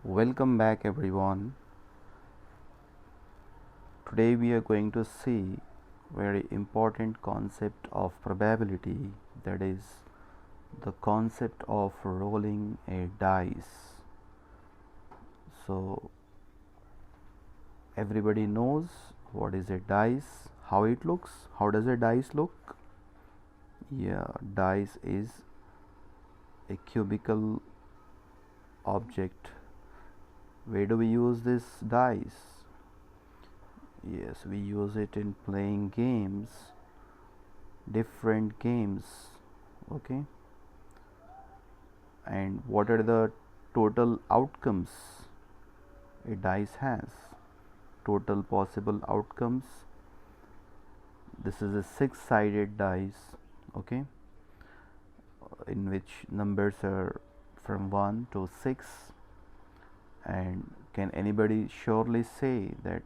Welcome back everyone. Today we are going to see very important concept of probability, that is the concept of rolling a dice. So everybody knows what is a dice, how it looks. How does a dice look? Yeah, dice is a cubical object. Where do we use this dice? Yes, we use it in playing games, different games. Okay, and what are the total outcomes a dice has? Total possible outcomes. This is a six-sided dice, okay, in which numbers are from 1 to 6. And can anybody surely say that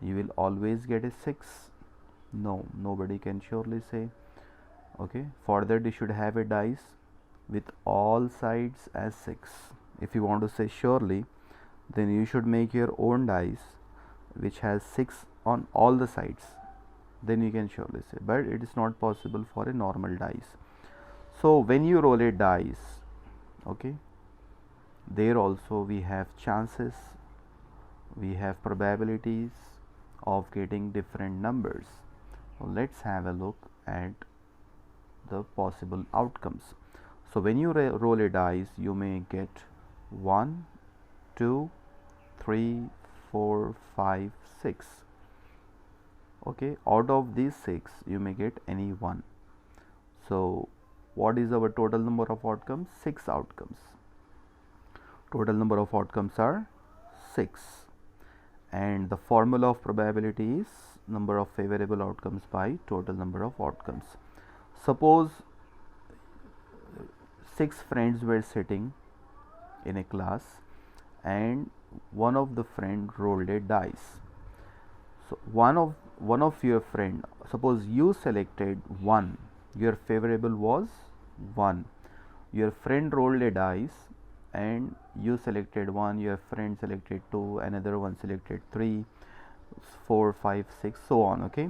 you will always get a 6? No, nobody can surely say. Okay, for that you should have a dice with all sides as 6. If you want to say surely, then you should make your own dice which has 6 on all the sides, then you can surely say, but it is not possible for a normal dice. So when you roll a dice, okay, there also we have chances, we have probabilities of getting different numbers. So let's have a look at the possible outcomes. So when you roll a dice, you may get 1, 2, 3, 4, 5, 6. Okay, out of these 6 you may get any one. So what is our total number of outcomes? 6 outcomes. Total number of outcomes are 6, and the formula of probability is number of favorable outcomes by total number of outcomes. Suppose 6 friends were sitting in a class and one of the friend rolled a dice. So one of your friend, suppose you selected 1, your favorable was 1. Your friend rolled a dice and you selected 1, your friend selected 2, another one selected 3, 4, 5, 6, so on. Okay,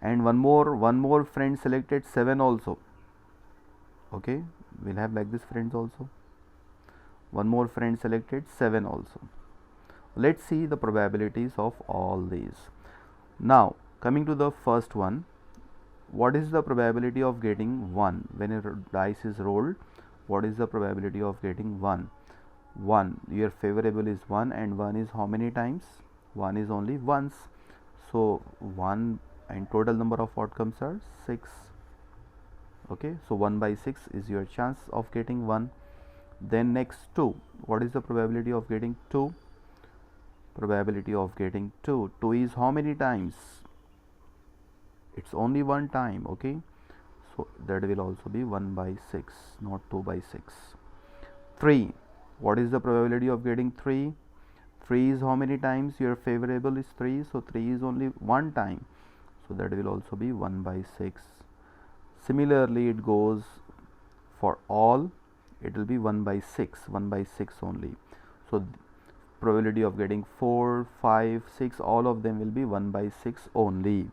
and one more friend selected 7 also. Okay, we'll have like this friends also. One more friend selected 7 also. Let's see the probabilities of all these. Now coming to the first one, what is the probability of getting 1? When a dice is rolled, what is the probability of getting 1? 1, your favorable is 1, and 1 is how many times? 1 is only once. So 1, and total number of outcomes are 6. Okay, so 1 by 6 is your chance of getting 1. Then next 2, what is the probability of getting 2? Probability of getting 2 is how many times? It's only one time. Okay, so that will also be 1 by 6, not 2 by 6. 3, what is the probability of getting 3? 3 is how many times? Your favorable is 3, so 3 is only one time, so that will also be 1 by 6. Similarly it goes for all, it will be 1 by 6, 1 by 6 only. So probability of getting 4, 5, 6, all of them will be 1 by 6 only.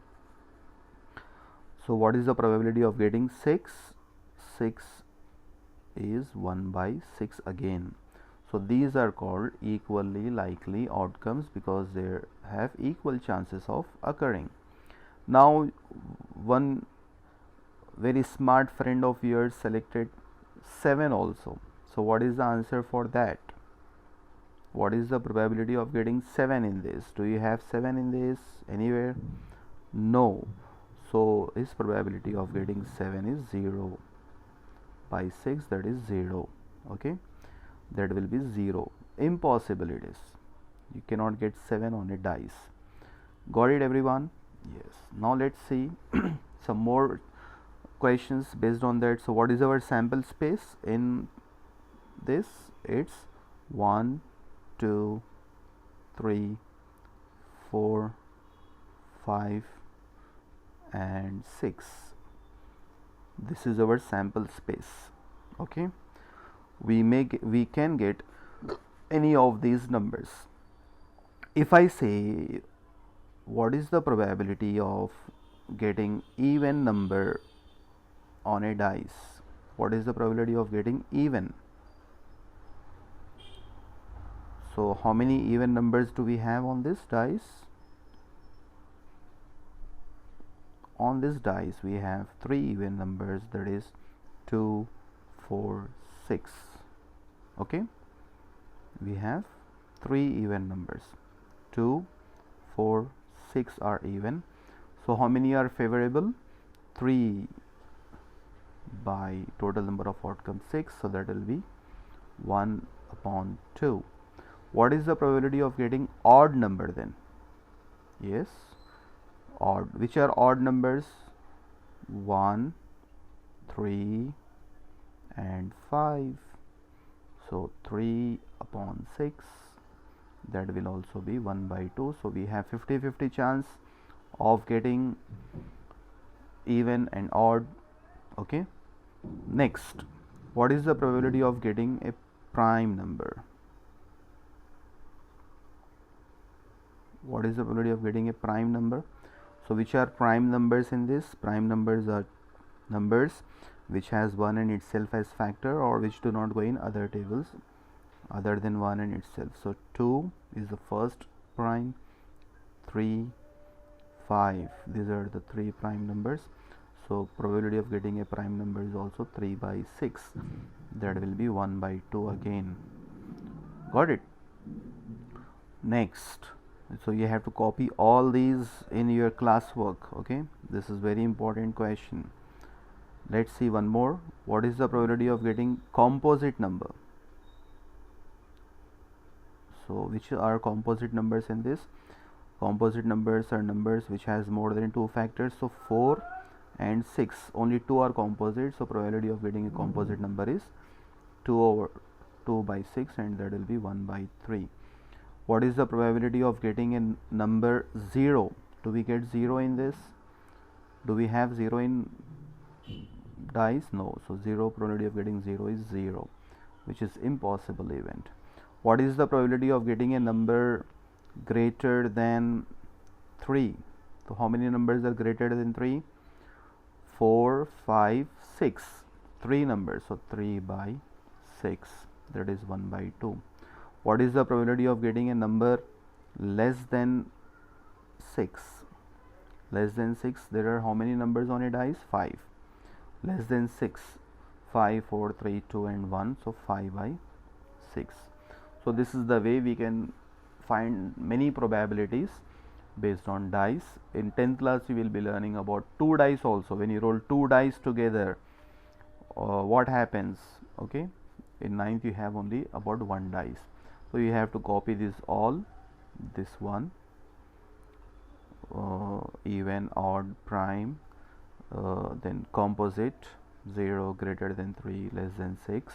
So what is the probability of getting 6? 6 is 1 by 6 again. So these are called equally likely outcomes because they have equal chances of occurring. Now one very smart friend of yours selected 7 also. So what is the answer for that? What is the probability of getting 7 in this? Do you have 7 in this anywhere? No. So his probability of getting 7 is 0 by 6, that is 0. Okay, that will be 0. Impossible it is. You cannot get 7 on a dice. Got it everyone? Yes. Now let's see some more questions based on that. So what is our sample space in this? It's 1, 2, 3, 4, 5 and 6. This is our sample space. Okay, we can get any of these numbers. If I say what is the probability of getting even number on a dice, what is the probability of getting even? So how many even numbers do we have on this dice? On this dice we have 3 even numbers, that is 2, 4, 6. Okay, we have 3 even numbers, 2, 4, 6 are even. So how many are favorable? 3 by total number of outcomes 6, so that will be 1 upon 2. What is the probability of getting odd number then? Yes, odd. Which are odd numbers? 1, 3 and 5. So 3 upon 6, that will also be 1 by 2. So we have 50-50 chance of getting even and odd. Okay, next, what is the probability of getting a prime number? What is the probability of getting a prime number? So which are prime numbers in this? Prime numbers are numbers which has 1 in itself as factor, or which do not go in other tables other than 1 in itself. So 2 is the first prime, 3, 5, these are the 3 prime numbers. So probability of getting a prime number is also 3 by 6, that will be 1 by 2 again. Got it? Next, so you have to copy all these in your classwork. Okay, this is very important question. Let's see one more. What is the probability of getting composite number? So which are composite numbers in this? Composite numbers are numbers which has more than 2 factors. So 4 and 6, only 2 are composite, so probability of getting a composite number is 2 over 2 by 6, and that will be 1 by 3. What is the probability of getting a number 0? Do we get 0 in this? Do we have 0 in dice? No. So 0, probability of getting 0 is 0, which is impossible event. What is the probability of getting a number greater than 3? So how many numbers are greater than 3? 4, 5, 6. 3 numbers, so 3 by 6, that is 1 by 2. What is the probability of getting a number less than 6? Less than 6, there are how many numbers on a dice? 5. Less than 6, 5, 4, 3, 2 and 1, so 5 by 6. So this is the way we can find many probabilities based on dice. In 10th class you will be learning about 2 dice also. When you roll 2 dice together, what happens? Okay, in 9th you have only about 1 dice. So you have to copy this all, this one, even, odd, prime, then composite, 0, greater than 3, less than 6,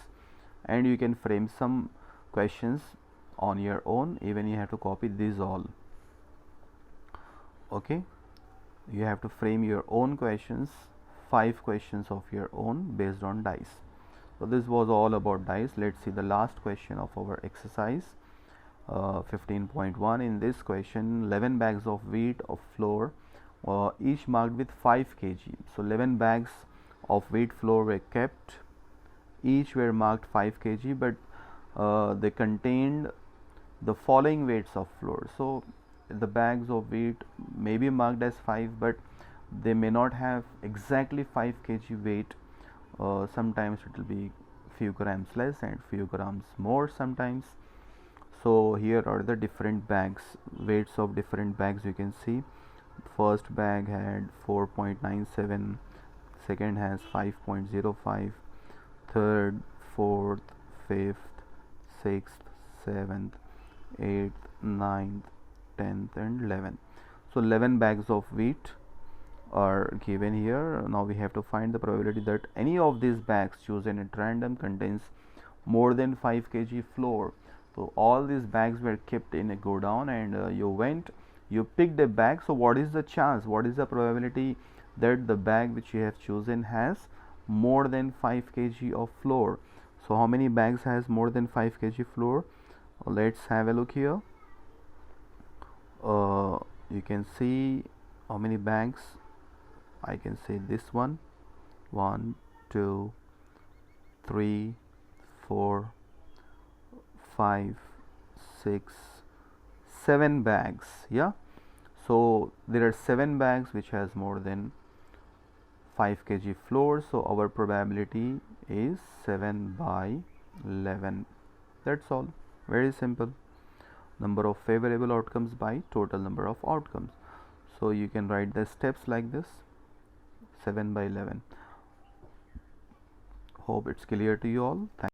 and you can frame some questions on your own. Even you have to copy these all. Okay, you have to frame your own questions, 5 questions of your own based on dice. So this was all about dice. Let's see the last question of our exercise 15.1. In this question, 11 bags of wheat of flour, each marked with 5 kg. So 11 bags of wheat flour were kept, each were marked 5 kg, but they contained the following weights of flour. So the bags of wheat may be marked as 5, but they may not have exactly 5 kg weight. Sometimes it will be few grams less and few grams more sometimes. So here are the different bags, weights of different bags. You can see first bag had 4.97, second has 5.05, third, fourth, fifth, sixth, seventh, 8th, 9th, 10th and 11th. So 11 bags of wheat are given here. Now we have to find the probability that any of these bags chosen at random contains more than 5 kg flour. So all these bags were kept in a go down, and you picked a bag. So what is the chance, what is the probability that the bag which you have chosen has more than 5 kg of flour? So how many bags has more than 5 kg flour? Let's have a look here. You can see how many bags. I can say this one, 1 2 3 4 5 6 7 bags. Yeah, so there are 7 bags which has more than 5 kg flour, so our probability is 7 by 11. That's all, very simple. Number of favorable outcomes by total number of outcomes. So you can write the steps like this, 7 by 11. Hope it's clear to you all. Thank